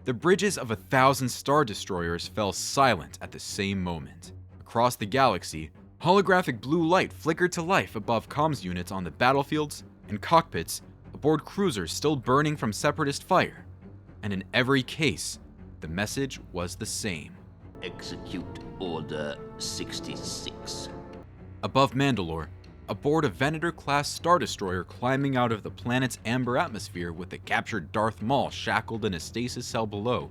The bridges of 1,000 Star Destroyers fell silent at the same moment. Across the galaxy, holographic blue light flickered to life above comms units on the battlefields and cockpits aboard cruisers still burning from Separatist fire. And in every case, the message was the same. Execute Order 66. Above Mandalore, aboard a Venator-class Star Destroyer climbing out of the planet's amber atmosphere with the captured Darth Maul shackled in a stasis cell below,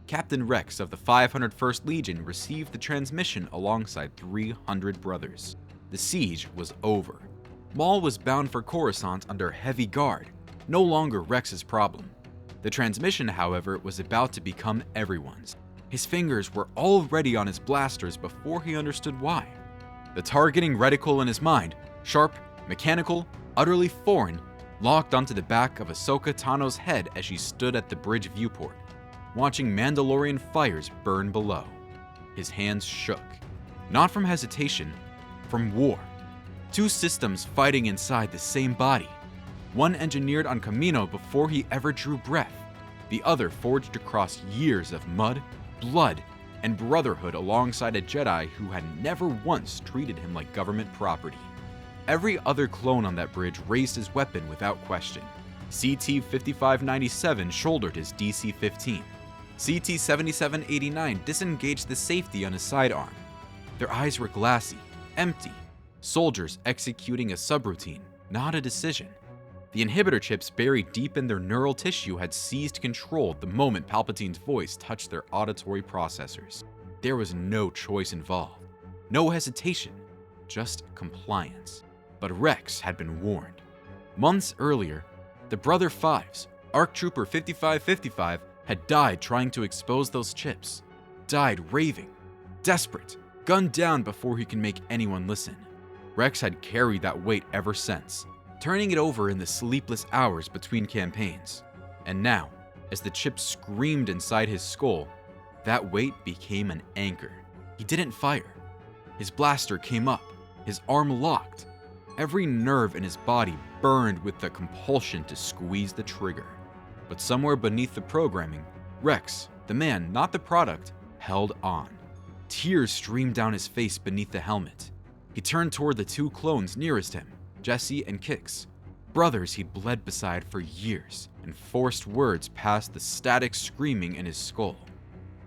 Captain Rex of the 501st Legion received the transmission alongside 300 brothers. The siege was over. Maul was bound for Coruscant under heavy guard, no longer Rex's problem. The transmission, however, was about to become everyone's. His fingers were already on his blasters before he understood why. The targeting reticle in his mind, sharp, mechanical, utterly foreign, locked onto the back of Ahsoka Tano's head as she stood at the bridge viewport, watching Mandalorian fires burn below. His hands shook, not from hesitation, from war. Two systems fighting inside the same body. One engineered on Kamino before he ever drew breath, the other forged across years of mud, blood, and brotherhood alongside a Jedi who had never once treated him like government property. Every other clone on that bridge raised his weapon without question. CT-5597 shouldered his DC-15. CT-7789 disengaged the safety on his sidearm. Their eyes were glassy, empty. Soldiers executing a subroutine, not a decision. The inhibitor chips buried deep in their neural tissue had seized control the moment Palpatine's voice touched their auditory processors. There was no choice involved, no hesitation, just compliance. But Rex had been warned. Months earlier, the Brother Fives, ARC Trooper 5555, had died trying to expose those chips. Died raving, desperate, gunned down before he can make anyone listen. Rex had carried that weight ever since, turning it over in the sleepless hours between campaigns. And now, as the chip screamed inside his skull, that weight became an anchor. He didn't fire. His blaster came up, his arm locked. Every nerve in his body burned with the compulsion to squeeze the trigger. But somewhere beneath the programming, Rex, the man, not the product, held on. Tears streamed down his face beneath the helmet. He turned toward the two clones nearest him, Jesse and Kix, brothers he'd bled beside for years, and forced words past the static screaming in his skull.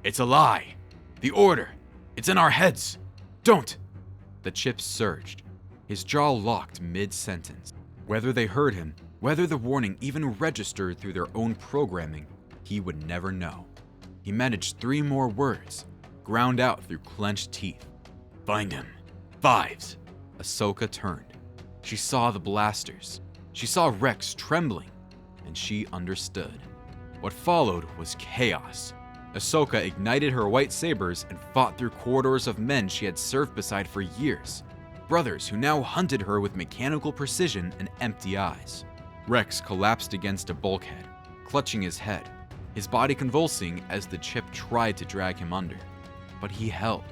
"It's a lie! The order! It's in our heads! Don't!" The chip surged, his jaw locked mid-sentence. Whether they heard him, whether the warning even registered through their own programming, he would never know. He managed 3 more words, ground out through clenched teeth. "Find him. Fives." Ahsoka turned. She saw the blasters. She saw Rex trembling, and she understood. What followed was chaos. Ahsoka ignited her white sabers and fought through corridors of men she had served beside for years. Brothers who now hunted her with mechanical precision and empty eyes. Rex collapsed against a bulkhead, clutching his head, his body convulsing as the chip tried to drag him under. But he held.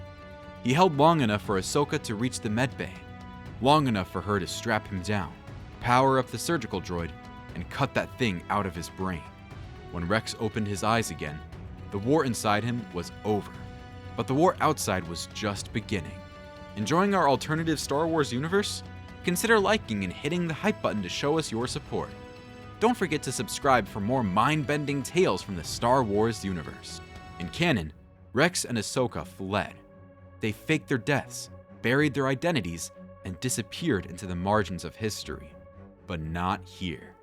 He held long enough for Ahsoka to reach the medbay, long enough for her to strap him down, power up the surgical droid, and cut that thing out of his brain. When Rex opened his eyes again, the war inside him was over. But the war outside was just beginning. Enjoying our alternative Star Wars universe? Consider liking and hitting the hype button to show us your support. Don't forget to subscribe for more mind-bending tales from the Star Wars universe. In canon, Rex and Ahsoka fled. They faked their deaths, buried their identities, and disappeared into the margins of history. But not here.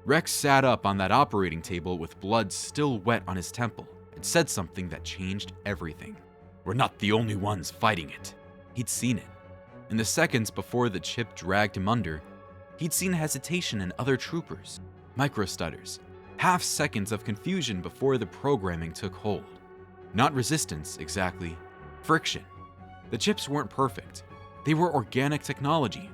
Rex sat up on that operating table with blood still wet on his temple and said something that changed everything. "We're not the only ones fighting it." He'd seen it. In the seconds before the chip dragged him under, he'd seen hesitation in other troopers, microstutters, half seconds of confusion before the programming took hold. Not resistance, exactly. Friction. The chips weren't perfect. They were organic technology,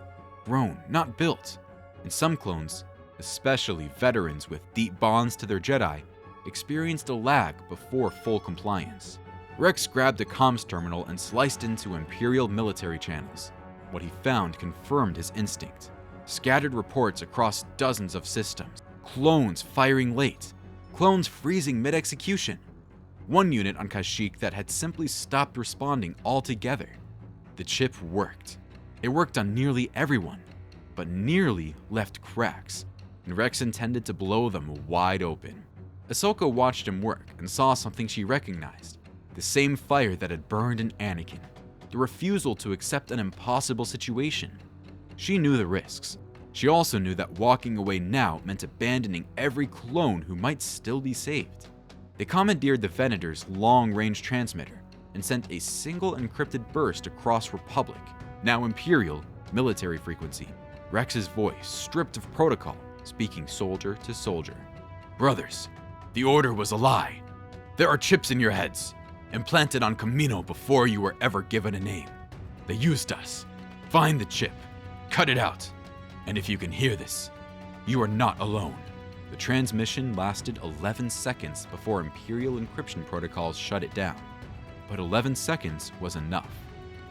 grown, not built. And some clones, especially veterans with deep bonds to their Jedi, experienced a lag before full compliance. Rex grabbed a comms terminal and sliced into Imperial military channels. What he found confirmed his instinct. Scattered reports across dozens of systems. Clones firing late. Clones freezing mid-execution. one unit on Kashyyyk that had simply stopped responding altogether. The chip worked. It worked on nearly everyone, but nearly left cracks, and Rex intended to blow them wide open. Ahsoka watched him work and saw something she recognized, the same fire that had burned in Anakin, the refusal to accept an impossible situation. She knew the risks. She also knew that walking away now meant abandoning every clone who might still be saved. They commandeered the Venator's long-range transmitter and sent a single encrypted burst across Republic, now Imperial, military frequency. Rex's voice, stripped of protocol, speaking soldier to soldier. "Brothers, the order was a lie. There are chips in your heads, implanted on Kamino before you were ever given a name. They used us. Find the chip, cut it out, and if you can hear this, you are not alone." The transmission lasted 11 seconds before Imperial encryption protocols shut it down. But 11 seconds was enough.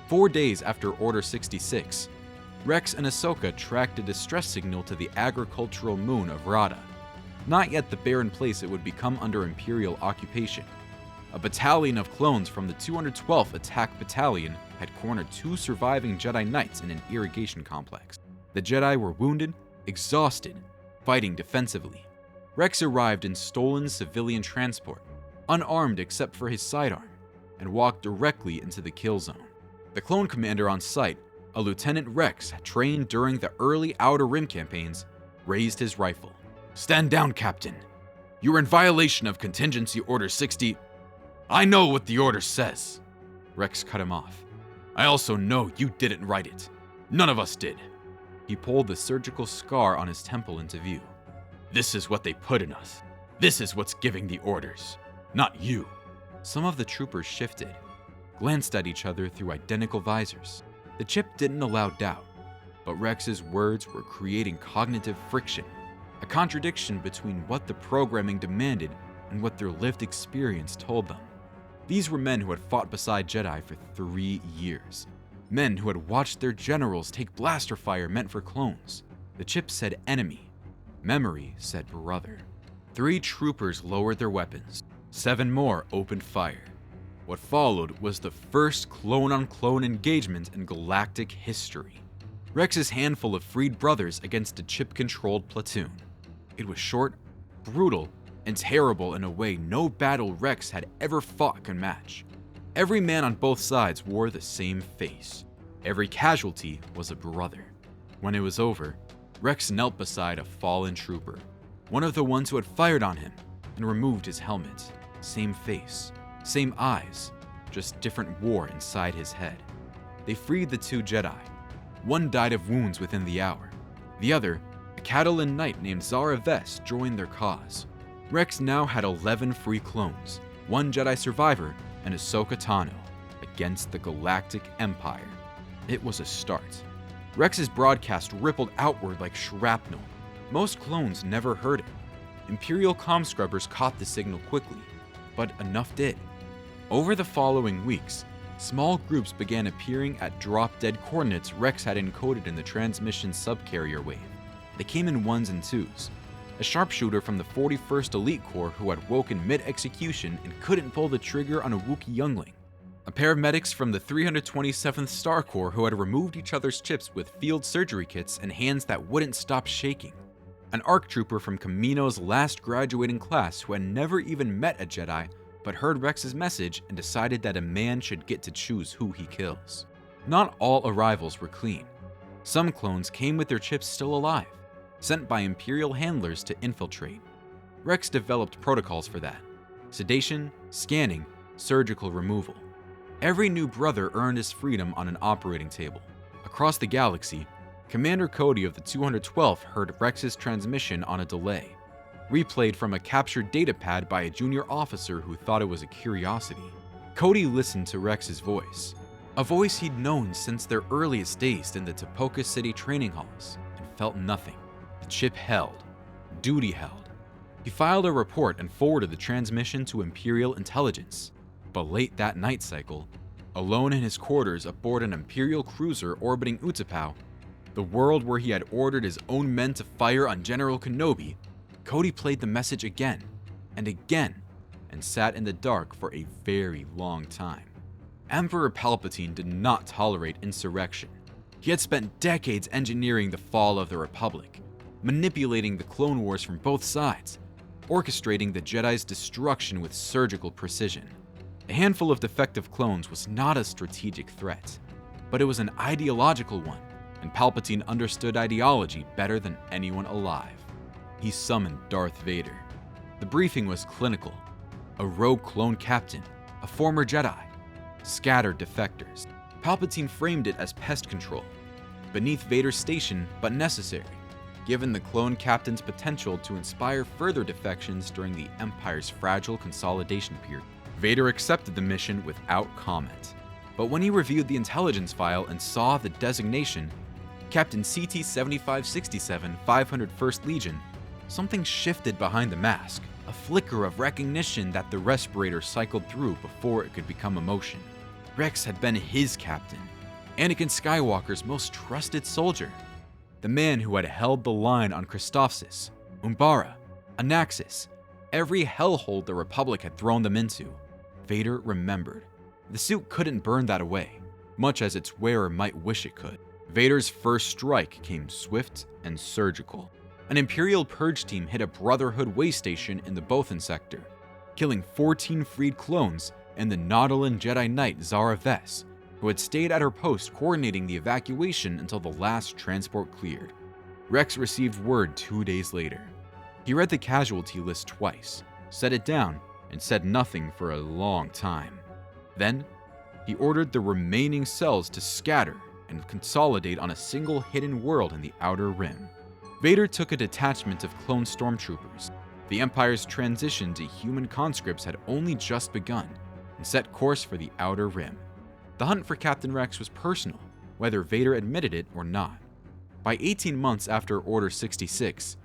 4 days after Order 66, Rex and Ahsoka tracked a distress signal to the agricultural moon of Raada, not yet the barren place it would become under Imperial occupation. A battalion of clones from the 212th Attack Battalion had cornered 2 surviving Jedi Knights in an irrigation complex. The Jedi were wounded, exhausted, fighting defensively. Rex arrived in stolen civilian transport, unarmed except for his sidearm, and walked directly into the kill zone. The clone commander on site, a Lieutenant Rex trained during the early Outer Rim campaigns, raised his rifle. "Stand down, Captain. You are in violation of Contingency Order 60. "I know what the order says." Rex cut him off. "I also know you didn't write it. None of us did." He pulled the surgical scar on his temple into view. "This is what they put in us. This is what's giving the orders, not you." Some of the troopers shifted, glanced at each other through identical visors. The chip didn't allow doubt, but Rex's words were creating cognitive friction, a contradiction between what the programming demanded and what their lived experience told them. These were men who had fought beside Jedi for 3 years. Men who had watched their generals take blaster fire meant for clones. The chip said enemy. Memory said brother. 3 troopers lowered their weapons. 7 more opened fire. What followed was the first clone-on-clone engagement in galactic history. Rex's handful of freed brothers against a chip-controlled platoon. It was short, brutal, and terrible in a way no battle Rex had ever fought could match. Every man on both sides wore the same face. Every casualty was a brother. When it was over, Rex knelt beside a fallen trooper, one of the ones who had fired on him, and removed his helmet. Same face, same eyes, just different war inside his head. They freed the 2 Jedi. One died of wounds within the hour. The other, a Catalan knight named Zara Vess, joined their cause. Rex now had 11 free clones, 1 Jedi survivor, and Ahsoka Tano, against the Galactic Empire. It was a start. Rex's broadcast rippled outward like shrapnel. Most clones never heard it. Imperial comm scrubbers caught the signal quickly, but enough did. Over the following weeks, small groups began appearing at drop-dead coordinates Rex had encoded in the transmission subcarrier wave. They came in 1s and 2s. A sharpshooter from the 41st Elite Corps who had woken mid-execution and couldn't pull the trigger on a Wookiee youngling. A pair of medics from the 327th Star Corps who had removed each other's chips with field surgery kits and hands that wouldn't stop shaking. An ARC trooper from Kamino's last graduating class who had never even met a Jedi but heard Rex's message and decided that a man should get to choose who he kills. Not all arrivals were clean. Some clones came with their chips still alive, sent by Imperial handlers to infiltrate. Rex developed protocols for that: sedation, scanning, surgical removal. Every new brother earned his freedom on an operating table. Across the galaxy, Commander Cody of the 212th heard Rex's transmission on a delay, replayed from a captured datapad by a junior officer who thought it was a curiosity. Cody listened to Rex's voice, a voice he'd known since their earliest days in the Tapoka City training halls, and felt nothing. The chip held. Duty held. He filed a report and forwarded the transmission to Imperial intelligence. But late that night cycle, alone in his quarters aboard an Imperial cruiser orbiting Utapau, the world where he had ordered his own men to fire on General Kenobi, Cody played the message again, and and sat in the dark for a very long time. Emperor Palpatine did not tolerate insurrection. He had spent decades engineering the fall of the Republic, manipulating the Clone Wars from both sides, orchestrating the Jedi's destruction with surgical precision. A handful of defective clones was not a strategic threat, but it was an ideological one, and Palpatine understood ideology better than anyone alive. He summoned Darth Vader. The briefing was clinical. A rogue clone captain, a former Jedi, scattered defectors. Palpatine framed it as pest control, beneath Vader's station but necessary, given the clone captain's potential to inspire further defections during the Empire's fragile consolidation period. Vader accepted the mission without comment, but when he reviewed the intelligence file and saw the designation, Captain CT-7567 501st Legion, something shifted behind the mask, a flicker of recognition that the respirator cycled through before it could become emotion. Rex had been his captain, Anakin Skywalker's most trusted soldier, the man who had held the line on Christophsis, Umbara, Anaxes, every hellhole the Republic had thrown them into. Vader remembered. The suit couldn't burn that away, much as its wearer might wish it could. Vader's first strike came swift and surgical. An Imperial purge team hit a Brotherhood way station in the Bothan sector, killing 14 freed clones and the Nautolan Jedi Knight Zara Vess, who had stayed at her post coordinating the evacuation until the last transport cleared. Rex received word 2 days later. He read the casualty list twice, set it down, and said nothing for a long time. Then, he ordered the remaining cells to scatter and consolidate on a single hidden world in the Outer Rim. Vader took a detachment of clone stormtroopers. The Empire's transition to human conscripts had only just begun, and set course for the Outer Rim. The hunt for Captain Rex was personal, whether Vader admitted it or not. By 18 months after Order 66,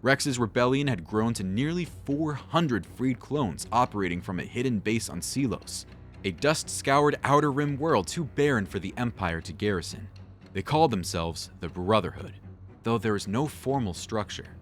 Rex's rebellion had grown to nearly 400 freed clones operating from a hidden base on Seelos, a dust-scoured Outer Rim world too barren for the Empire to garrison. They called themselves the Brotherhood, though there is no formal structure.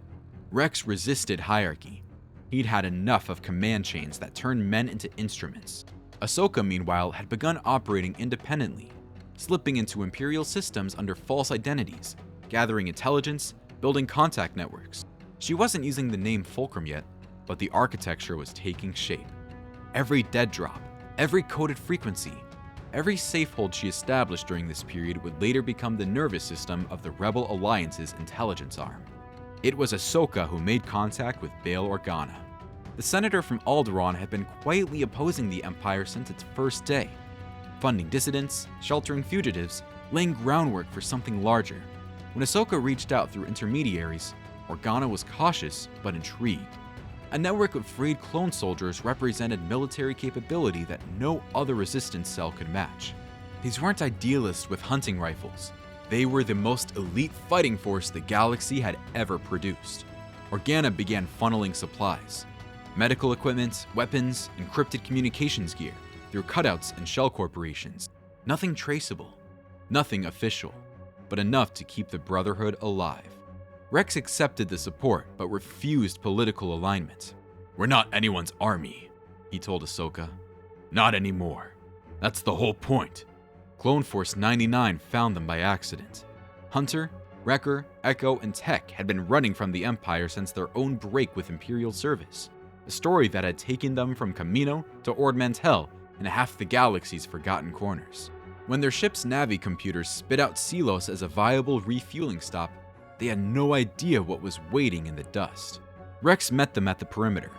Rex resisted hierarchy. He'd had enough of command chains that turned men into instruments. Ahsoka, meanwhile, had begun operating independently, slipping into Imperial systems under false identities, gathering intelligence, building contact networks. She wasn't using the name Fulcrum yet, but the architecture was taking shape. Every dead drop, every coded frequency, every safehold she established during this period would later become the nervous system of the Rebel Alliance's intelligence arm. It was Ahsoka who made contact with Bail Organa. The senator from Alderaan had been quietly opposing the Empire since its first day, funding dissidents, sheltering fugitives, laying groundwork for something larger. When Ahsoka reached out through intermediaries, Organa was cautious but intrigued. A network of freed clone soldiers represented military capability that no other resistance cell could match. These weren't idealists with hunting rifles. They were the most elite fighting force the galaxy had ever produced. Organa began funneling supplies, medical equipment, weapons, encrypted communications gear, through cutouts and shell corporations. Nothing traceable, nothing official, but enough to keep the Brotherhood alive. Rex accepted the support, but refused political alignment. "We're not anyone's army," he told Ahsoka. "Not anymore. That's the whole point." Clone Force 99 found them by accident. Hunter, Wrecker, Echo, and Tech had been running from the Empire since their own break with Imperial service, a story that had taken them from Kamino to Ord Mantell and half the galaxy's forgotten corners. When their ship's Navi computers spit out Seelos as a viable refueling stop, they had no idea what was waiting in the dust. Rex met them at the perimeter.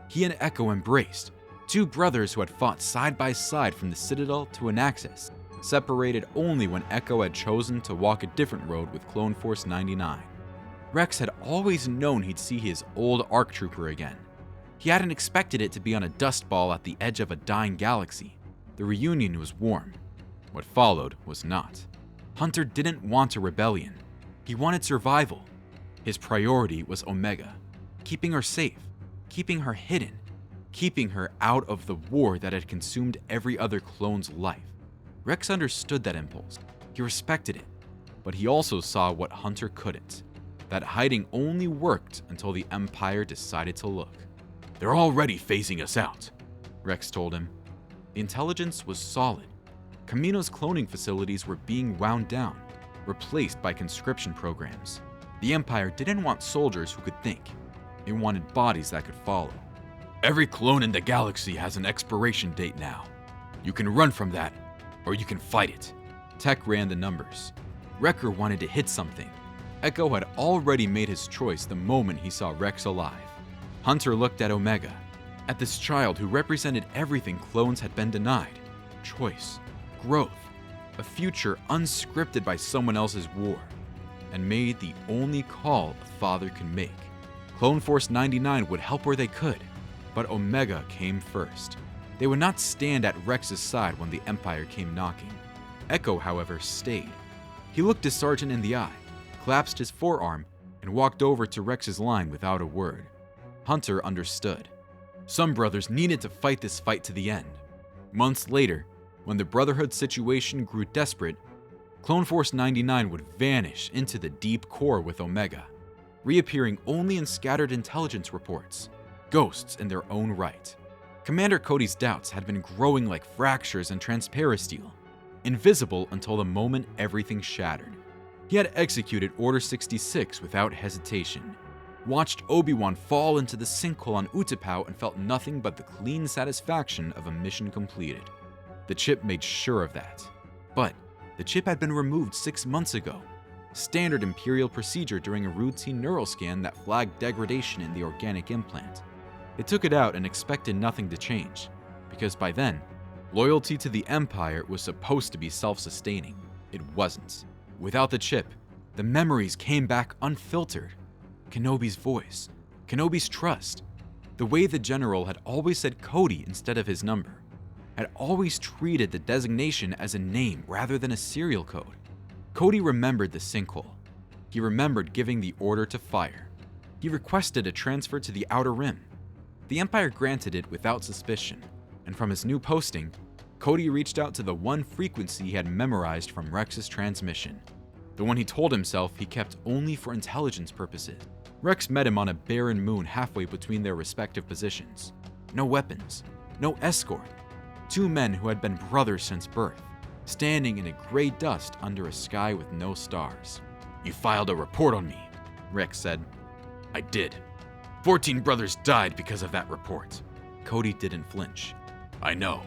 He and Echo embraced, two brothers who had fought side by side from the Citadel to Anaxes, separated only when Echo had chosen to walk a different road with Clone Force 99. Rex had always known he'd see his old ARC trooper again. He hadn't expected it to be on a dust ball at the edge of a dying galaxy. The reunion was warm. What followed was not. Hunter didn't want a rebellion. He wanted survival. His priority was Omega, keeping her safe, keeping her hidden, keeping her out of the war that had consumed every other clone's life. Rex understood that impulse. He respected it, but he also saw what Hunter couldn't, that hiding only worked until the Empire decided to look. "They're already phasing us out," Rex told him. The intelligence was solid. Kamino's cloning facilities were being wound down, replaced by conscription programs. The Empire didn't want soldiers who could think. It wanted bodies that could follow. Every clone in the galaxy has an expiration date now. You can run from that, or you can fight it. Tech ran the numbers. Wrecker wanted to hit something. Echo had already made his choice the moment he saw Rex alive. Hunter looked at Omega, at this child who represented everything clones had been denied. Choice, growth, a future unscripted by someone else's war, and made the only call a father could make. Clone Force 99 would help where they could, but Omega came first. They would not stand at Rex's side when the Empire came knocking. Echo, however, stayed. He looked his sergeant in the eye, clasped his forearm, and walked over to Rex's line without a word. Hunter understood. Some brothers needed to fight this fight to the end. Months later, when the Brotherhood situation grew desperate, Clone Force 99 would vanish into the deep core with Omega, reappearing only in scattered intelligence reports, ghosts in their own right. Commander Cody's doubts had been growing like fractures in transparasteel, invisible until the moment everything shattered. He had executed Order 66 without hesitation, watched Obi-Wan fall into the sinkhole on Utapau and felt nothing but the clean satisfaction of a mission completed. The chip made sure of that. But the chip had been removed 6 months ago, standard Imperial procedure during a routine neural scan that flagged degradation in the organic implant. They took it out and expected nothing to change, because by then, loyalty to the Empire was supposed to be self-sustaining. It wasn't. Without the chip, the memories came back unfiltered. Kenobi's voice, Kenobi's trust, the way the general had always said Cody instead of his number, had always treated the designation as a name rather than a serial code. Cody remembered the sinkhole. He remembered giving the order to fire. He requested a transfer to the Outer Rim. The Empire granted it without suspicion, and from his new posting, Cody reached out to the one frequency he had memorized from Rex's transmission, the one he told himself he kept only for intelligence purposes. Rex met him on a barren moon halfway between their respective positions. No weapons, no escort. Two men who had been brothers since birth, standing in a gray dust under a sky with no stars. "You filed a report on me," Rex said. "I did. 14 brothers died because of that report." Cody didn't flinch. "I know."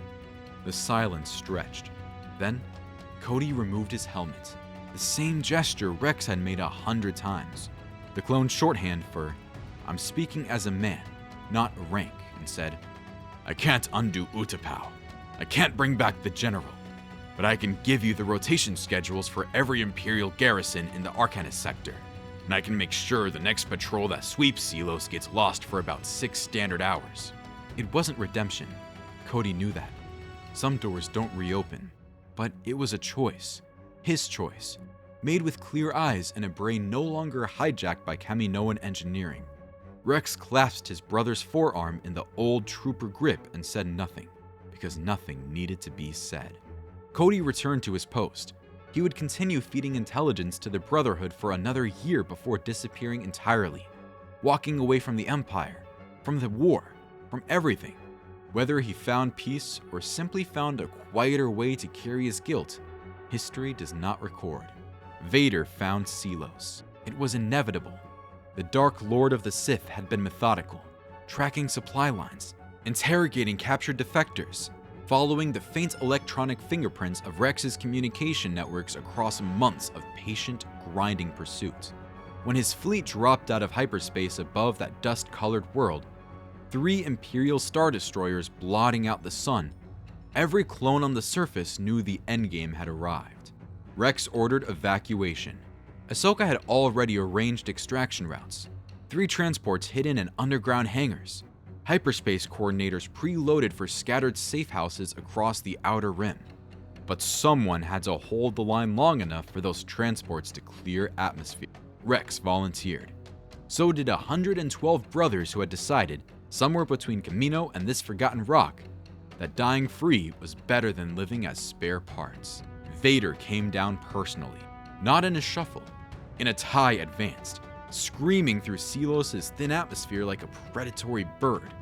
The silence stretched. Then, Cody removed his helmet. The same gesture Rex had made 100 times. The clone shorthand for, "I'm speaking as a man, not rank," and said, "I can't undo Utapau. I can't bring back the general, but I can give you the rotation schedules for every Imperial garrison in the Arcanist sector, and I can make sure the next patrol that sweeps Seelos gets lost for about 6 standard hours." It wasn't redemption. Cody knew that. Some doors don't reopen, but it was a choice, his choice, made with clear eyes and a brain no longer hijacked by Kaminoan engineering. Rex clasped his brother's forearm in the old trooper grip and said nothing, because nothing needed to be said. Cody returned to his post. He would continue feeding intelligence to the Brotherhood for another year before disappearing entirely, walking away from the Empire, from the war, from everything. Whether he found peace or simply found a quieter way to carry his guilt, history does not record. Vader found Seelos. It was inevitable. The Dark Lord of the Sith had been methodical, tracking supply lines, interrogating captured defectors, following the faint electronic fingerprints of Rex's communication networks across months of patient, grinding pursuit. When his fleet dropped out of hyperspace above that dust-colored world, 3 Imperial Star Destroyers blotting out the sun, every clone on the surface knew the endgame had arrived. Rex ordered evacuation. Ahsoka had already arranged extraction routes, 3 transports hidden in underground hangars, hyperspace coordinators preloaded for scattered safe houses across the Outer Rim. But someone had to hold the line long enough for those transports to clear atmosphere. Rex volunteered. So did 112 brothers who had decided, somewhere between Kamino and this forgotten rock, that dying free was better than living as spare parts. Vader came down personally, not in a shuffle, in a tie advanced, screaming through Seelos' thin atmosphere like a predatory bird.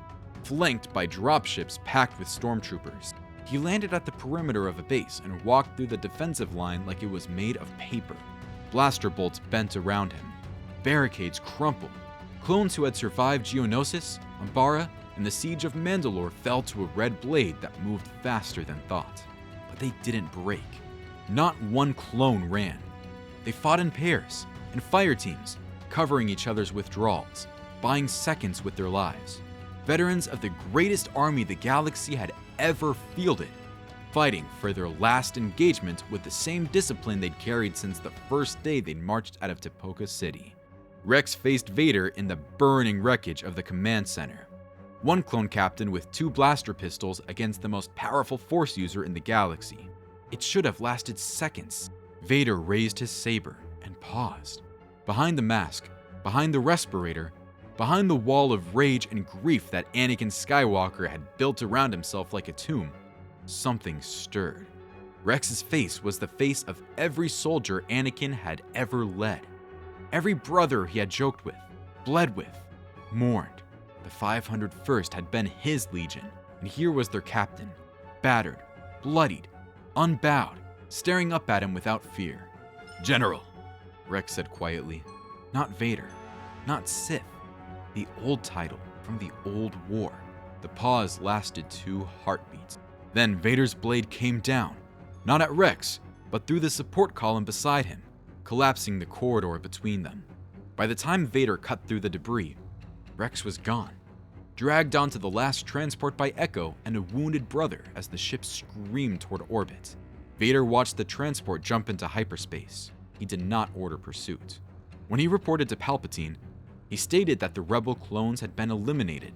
flanked by dropships packed with stormtroopers. He landed at the perimeter of a base and walked through the defensive line like it was made of paper. Blaster bolts bent around him. Barricades crumpled. Clones who had survived Geonosis, Umbara, and the siege of Mandalore fell to a red blade that moved faster than thought. But they didn't break. Not one clone ran. They fought in pairs, in fire teams, covering each other's withdrawals, buying seconds with their lives. Veterans of the greatest army the galaxy had ever fielded, fighting for their last engagement with the same discipline they'd carried since the first day they'd marched out of Tipoca City. Rex faced Vader in the burning wreckage of the command center. One clone captain with 2 blaster pistols against the most powerful force user in the galaxy. It should have lasted seconds. Vader raised his saber and paused. Behind the mask, behind the respirator, behind the wall of rage and grief that Anakin Skywalker had built around himself like a tomb, something stirred. Rex's face was the face of every soldier Anakin had ever led. Every brother he had joked with, bled with, mourned. The 501st had been his legion, and here was their captain, battered, bloodied, unbowed, staring up at him without fear. "General," Rex said quietly. Not Vader, not Sith. The old title from the old war. The pause lasted 2 heartbeats. Then Vader's blade came down, not at Rex, but through the support column beside him, collapsing the corridor between them. By the time Vader cut through the debris, Rex was gone, dragged onto the last transport by Echo and a wounded brother as the ship screamed toward orbit. Vader watched the transport jump into hyperspace. He did not order pursuit. When he reported to Palpatine, he stated that the rebel clones had been eliminated.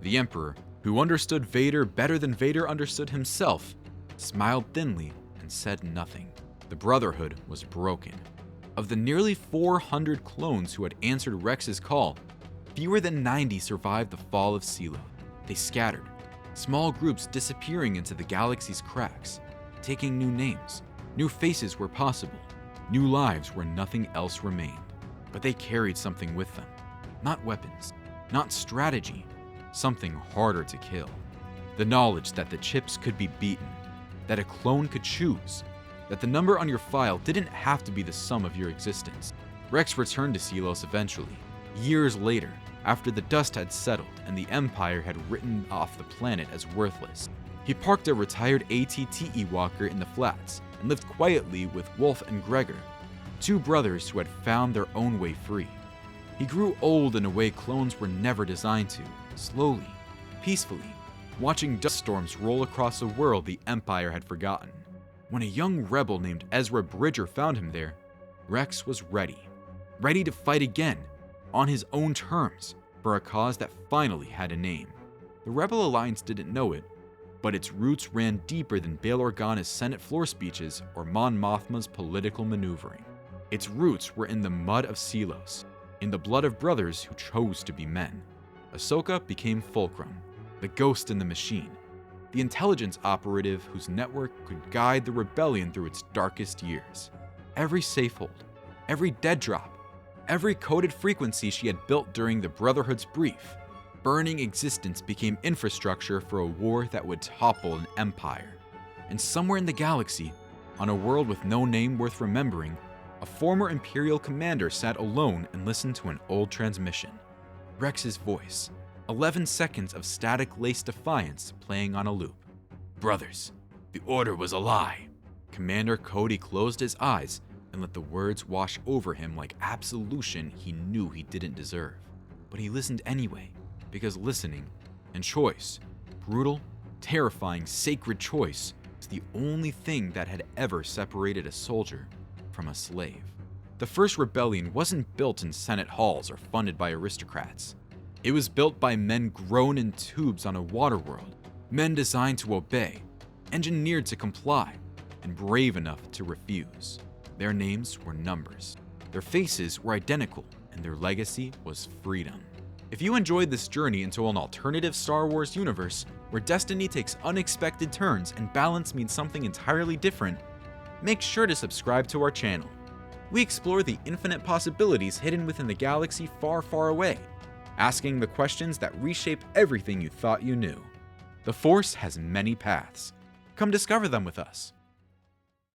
The Emperor, who understood Vader better than Vader understood himself, smiled thinly and said nothing. The Brotherhood was broken. Of the nearly 400 clones who had answered Rex's call, fewer than 90 survived the fall of Seelos. They scattered, small groups disappearing into the galaxy's cracks, taking new names, new faces where possible, new lives where nothing else remained. But they carried something with them. Not weapons, not strategy, something harder to kill. The knowledge that the chips could be beaten, that a clone could choose, that the number on your file didn't have to be the sum of your existence. Rex returned to Seelos eventually, years later, after the dust had settled and the Empire had written off the planet as worthless. He parked a retired ATTE walker in the flats and lived quietly with Wolf and Gregor, 2 brothers who had found their own way free. He grew old in a way clones were never designed to, slowly, peacefully, watching dust storms roll across a world the Empire had forgotten. When a young rebel named Ezra Bridger found him there, Rex was ready to fight again, on his own terms, for a cause that finally had a name. The Rebel Alliance didn't know it, but its roots ran deeper than Bail Organa's Senate floor speeches or Mon Mothma's political maneuvering. Its roots were in the mud of Seelos, in the blood of brothers who chose to be men. Ahsoka became Fulcrum, the ghost in the machine, the intelligence operative whose network could guide the rebellion through its darkest years. Every safehold, every dead drop, every coded frequency she had built during the Brotherhood's brief, burning existence became infrastructure for a war that would topple an empire. And somewhere in the galaxy, on a world with no name worth remembering, a former Imperial commander sat alone and listened to an old transmission. Rex's voice, 11 seconds of static-laced defiance playing on a loop. "Brothers, the order was a lie." Commander Cody closed his eyes and let the words wash over him like absolution he knew he didn't deserve. But he listened anyway, because listening and choice, brutal, terrifying, sacred choice, was the only thing that had ever separated a soldier from a slave. The first rebellion wasn't built in Senate halls or funded by aristocrats. It was built by men grown in tubes on a water world, men designed to obey, engineered to comply, and brave enough to refuse. Their names were numbers. Their faces were identical, and their legacy was freedom. If you enjoyed this journey into an alternative Star Wars universe where destiny takes unexpected turns and balance means something entirely different, make sure to subscribe to our channel. We explore the infinite possibilities hidden within the galaxy far, far away. asking the questions that reshape everything you thought you knew. The Force has many paths. Come discover them with us.